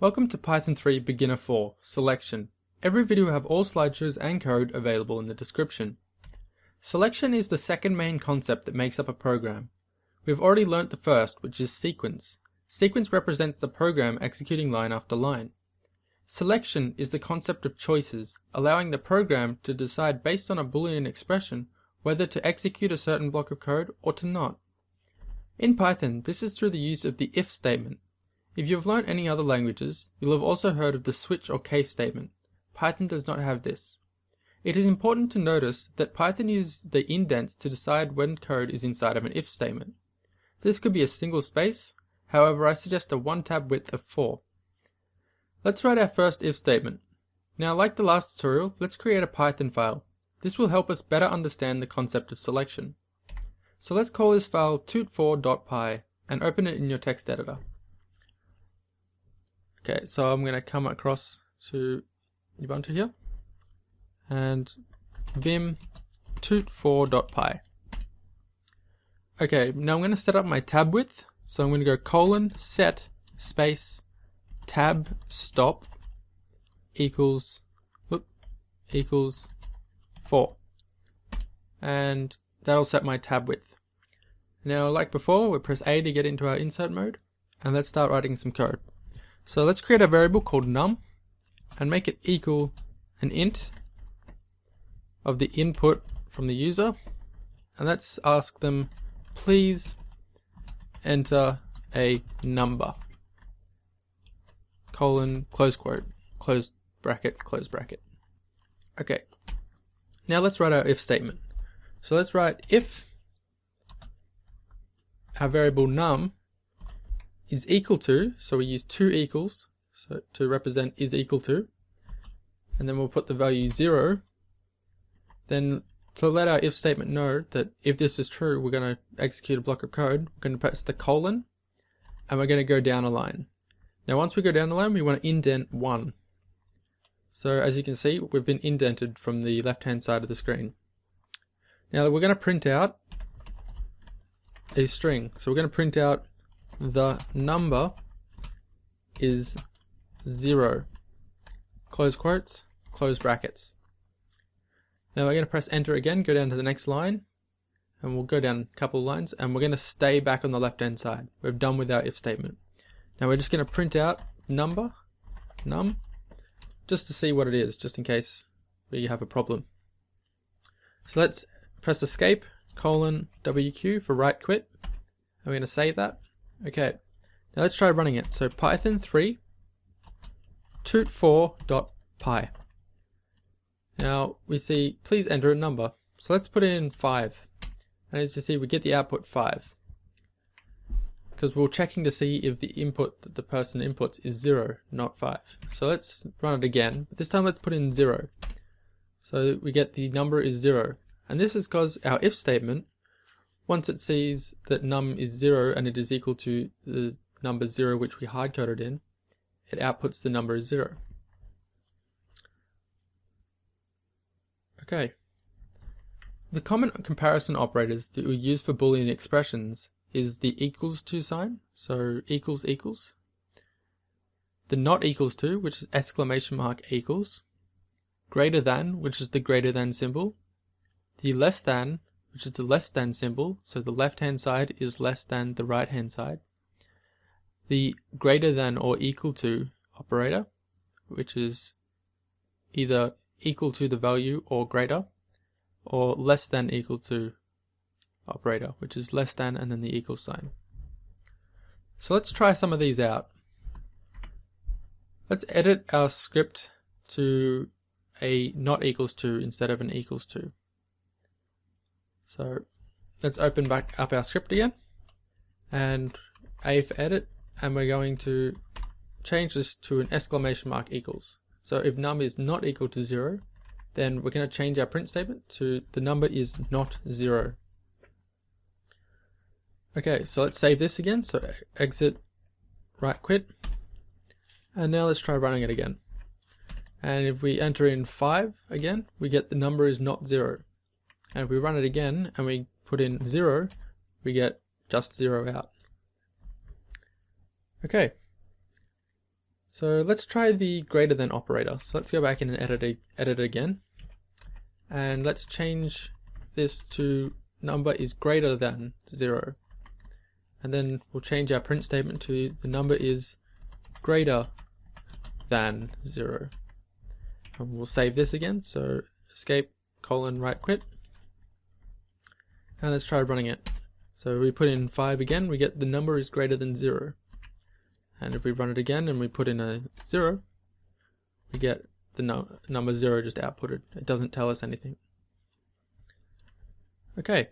Welcome to Python 3 Beginner 4 Selection. Every video will have all slideshows and code available in the description. Selection is the second main concept that makes up a program. We've already learnt the first, which is sequence. Sequence represents the program executing line after line. Selection is the concept of choices, allowing the program to decide based on a Boolean expression whether to execute a certain block of code or to not. In Python, this is through the use of the if statement. If you have learnt any other languages, you'll have also heard of the switch or case statement. Python does not have this. It is important to notice that Python uses the indents to decide when code is inside of an if statement. This could be a single space, however I suggest a one tab width of 4. Let's write our first if statement. Now, like the last tutorial, let's create a Python file. This will help us better understand the concept of selection. So let's call this file toot4.py and open it in your text editor. Okay, so I'm going to come across to Ubuntu here and vim toot4.py. Okay, now I'm going to set up my tab width. So I'm going to go colon set space tab stop equals 4, and that'll set my tab width. Now, like before, we'll press A to get into our insert mode, and let's start writing some code. So let's create a variable called num and make it equal an int of the input from the user, and let's ask them please enter a number, colon, close quote, close bracket, close bracket. Okay, now let's write our if statement. So let's write if our variable num is equal to, so we use two equals so to represent is equal to, and then we'll put the value 0. Then to let our if statement know that if this is true, we're going to execute a block of code, we're going to press the colon and we're going to go down a line. Now once we go down the line, we want to indent 1. So as you can see, we've been indented from the left hand side of the screen. Now we're going to print out a string. So we're going to print out the number is 0, close quotes, close brackets. Now we're going to press enter again, go down to the next line, and we'll go down a couple of lines, and we're going to stay back on the left hand side. We're done with our if statement. Now we're just going to print out num, just to see what it is, just in case we have a problem. So let's press escape, colon, WQ for write quit. I'm going to save that. Okay, now let's try running it. So Python 3 toot4.py. Now we see please enter a number. So let's put in 5. And as you see, we get the output 5. Because we're checking to see if the input that the person inputs is 0, not 5. So let's run it again. But this time let's put in 0. So we get the number is 0. And this is because our if statement, once it sees that num is 0 and it is equal to the number 0 which we hard-coded in, it outputs the number as 0. Okay. The common comparison operators that we use for Boolean expressions is the equals to sign, so equals equals, the not equals to, which is exclamation mark equals, greater than, which is the greater than symbol, the less than, which is the less than symbol, so the left hand side is less than the right hand side, the greater than or equal to operator, which is either equal to the value or greater, or less than equal to operator, which is less than and then the equal sign. So let's try some of these out. Let's edit our script to a not equals to instead of an equals to. So let's open back up our script again and A for edit, and we're going to change this to an exclamation mark equals. So if num is not equal to 0, then we're going to change our print statement to the number is not 0. Okay, so let's save this again. So exit, write quit, and now let's try running it again. And if we enter in 5 again, we get the number is not 0. And if we run it again and we put in 0, we get just 0 out. Okay, So let's try the greater than operator. So let's go back in and edit it again. And let's change this to number is greater than 0. And then we'll change our print statement to the number is greater than 0. And we'll save this again. So escape, right quit. And let's try running it. So we put in 5 again, we get the number is greater than 0. And if we run it again and we put in a 0, we get the number 0 just outputted. It doesn't tell us anything. Okay.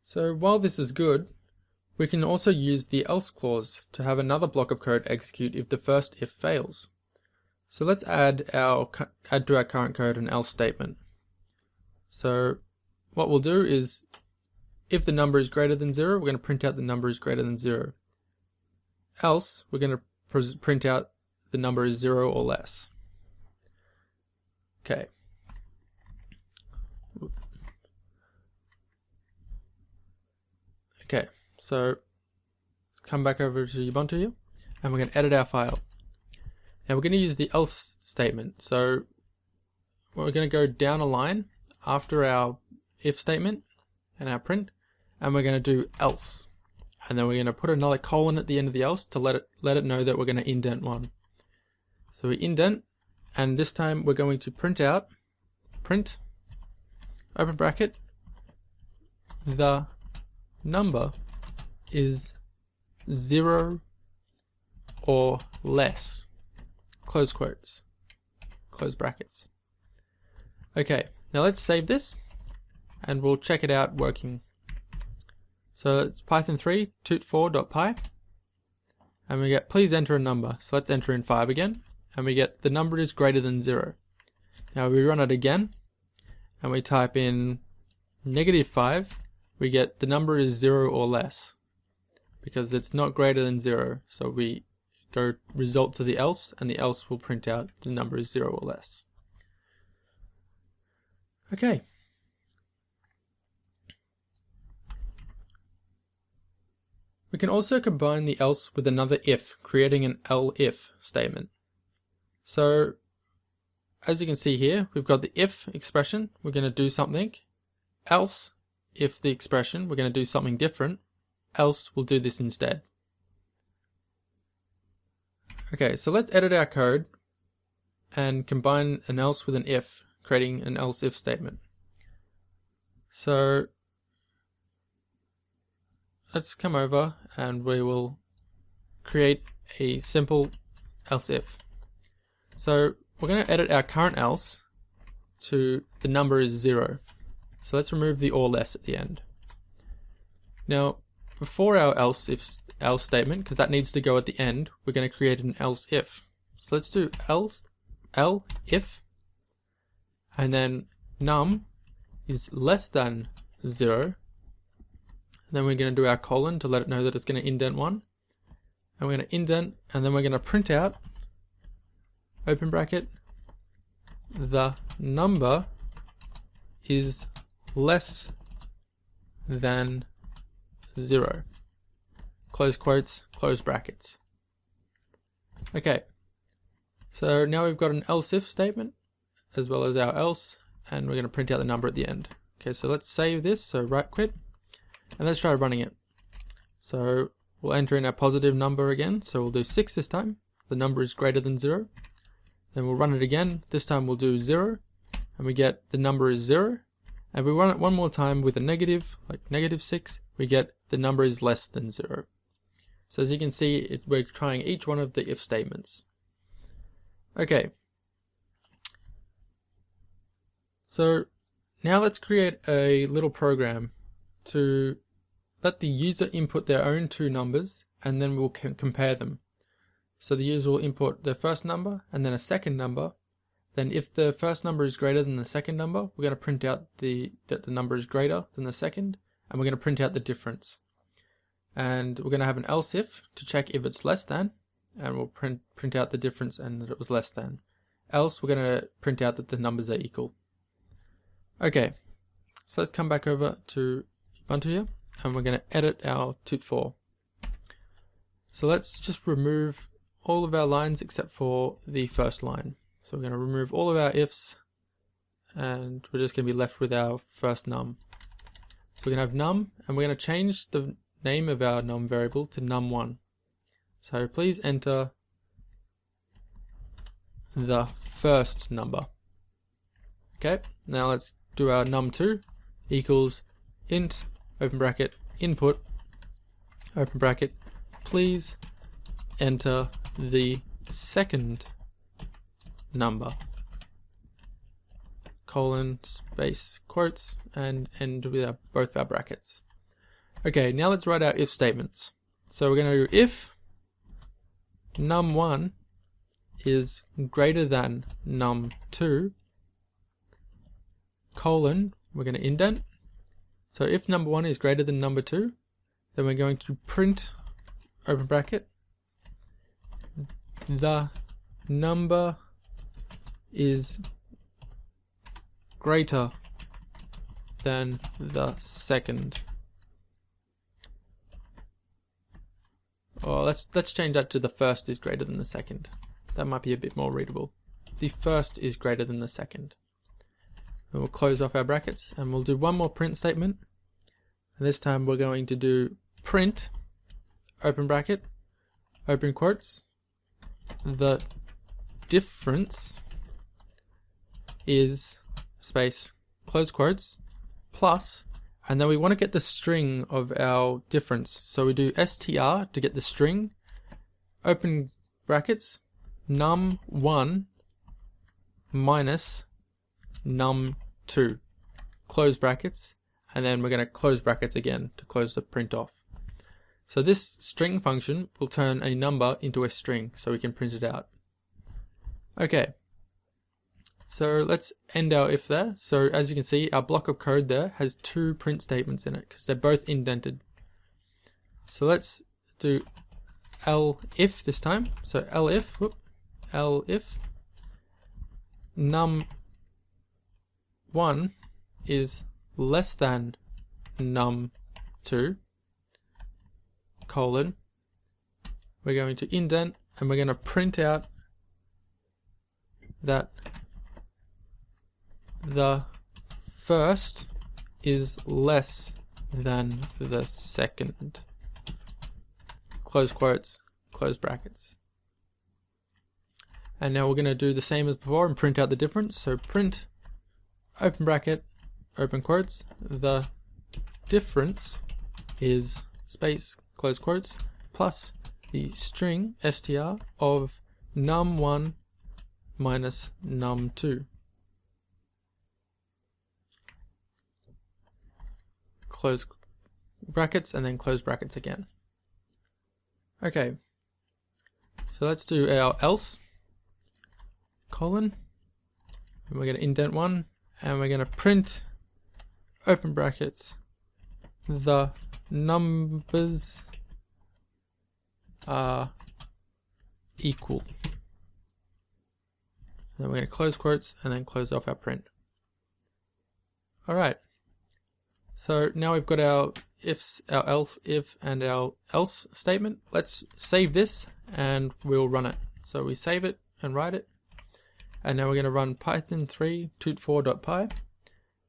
So while this is good, we can also use the else clause to have another block of code execute if the first if fails. So let's add to our current code an else statement. So what we'll do is, if the number is greater than 0, we're going to print out the number is greater than 0. Else, we're going to print out the number is 0 or less. Okay. Okay, so come back over to Ubuntu here, and we're going to edit our file. Now we're going to use the else statement. So we're going to go down a line after our if statement and our print, and we're going to do else. And then we're going to put another colon at the end of the else to let it know that we're going to indent one. So we indent, and this time we're going to print open bracket, the number is 0 or less, close quotes, close brackets. Okay, now let's save this and we'll check it out working. So it's Python 3 tut4.py, and we get please enter a number. So let's enter in 5 again, and we get the number is greater than 0. Now we run it again and we type in -5, we get the number is 0 or less because it's not greater than 0. So we go result to the else, and the else will print out the number is 0 or less. Okay. We can also combine the else with another if, creating an elif statement. So as you can see here, we've got the if expression, we're going to do something, else if the expression, we're going to do something different, else we'll do this instead. Okay, so let's edit our code and combine an else with an if, creating an else if statement. So let's come over and we will create a simple else if. So we're going to edit our current else to the number is 0. So let's remove the or less at the end. Now before our else statement, because that needs to go at the end, we're going to create an else if. So let's do else if, and then num is less than 0. And then we're going to do our colon to let it know that it's going to indent 1. And we're going to indent, and then we're going to print out, open bracket, the number is less than 0. Close quotes, close brackets. Okay, so now we've got an else if statement as well as our else, and we're going to print out the number at the end. Okay, so let's save this, so right quit, and let's try running it. So we'll enter in our positive number again, so we'll do 6 this time. The number is greater than 0. Then we'll run it again, this time we'll do 0, and we get the number is 0. And we run it one more time with a negative, like -6, we get the number is less than 0. So as you can see, we're trying each one of the if statements. Okay. So now let's create a little program to let the user input their own 2 numbers, and then we'll compare them. So the user will input their first number and then a second number. Then if the first number is greater than the second number, we're going to print out that the number is greater than the second, and we're going to print out the difference. And we're going to have an else if to check if it's less than, and we'll print out the difference and that it was less than. Else we're going to print out that the numbers are equal. Okay, so let's come back over to Ubuntu here, and we're going to edit our tut4. So let's just remove all of our lines except for the first line. So we're going to remove all of our ifs, and we're just going to be left with our first num. So we're going to have num, and we're going to change the name of our num variable to num1. So please enter the first number. Okay, now let's do our num2 equals int, open bracket, input, open bracket, please enter the second number, colon, space, quotes, and end with both our brackets. Okay, now let's write our if statements. So we're going to do if num1 is greater than num2, colon, we're going to indent. So if number 1 is greater than number 2, then we're going to print, open bracket, the number is greater than the second. Or let's change that to the first is greater than the second. That might be a bit more readable. The first is greater than the second. And we'll close off our brackets, and we'll do one more print statement. And this time we're going to do print, open bracket, open quotes, the difference is, space, close quotes, plus, and then we want to get the string of our difference. So we do str to get the string, open brackets, num1 minus num2, close brackets, and then we're going to close brackets again to close the print off. So this string function will turn a number into a string so we can print it out. Okay, so let's end our if there. So as you can see, our block of code there has two print statements in it because they're both indented. So let's do elif this time. So elif num1 is less than num2, colon, we're going to indent, and we're going to print out that the first is less than the second, close quotes, close brackets. And now we're going to do the same as before and print out the difference. So print, open bracket, open quotes, the difference is, space, close quotes, plus the string str of num1 minus num2. Close brackets and then close brackets again. Okay, so let's do our else, colon, and we're going to indent one, and we're going to print, open brackets, the numbers are equal. Then we're going to close quotes and then close off our print. Alright, so now we've got our ifs, our else, if, and our else statement. Let's save this and we'll run it. So we save it and write it. And now we're going to run python3 tut4.py.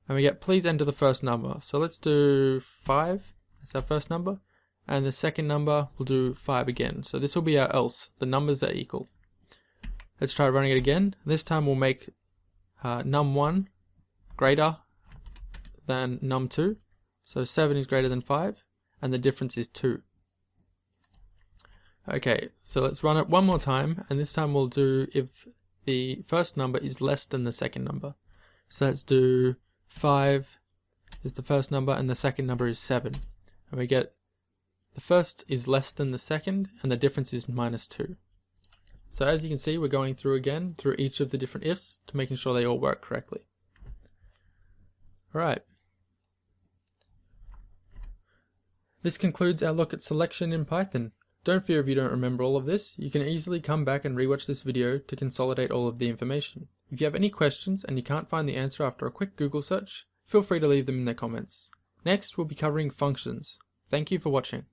And we get please enter the first number. So let's do 5. That's our first number. And the second number, we'll do 5 again. So this will be our else. The numbers are equal. Let's try running it again. This time we'll make num1 greater than num2. So 7 is greater than 5. And the difference is 2. Okay, so let's run it one more time. And this time we'll do if the first number is less than the second number. So let's do 5 is the first number and the second number is 7. And we get the first is less than the second and the difference is minus 2. So as you can see, we're going through again through each of the different ifs to making sure they all work correctly. Alright. This concludes our look at selection in Python. Don't fear if you don't remember all of this. You can easily come back and rewatch this video to consolidate all of the information. If you have any questions and you can't find the answer after a quick Google search, feel free to leave them in the comments. Next, we'll be covering functions. Thank you for watching.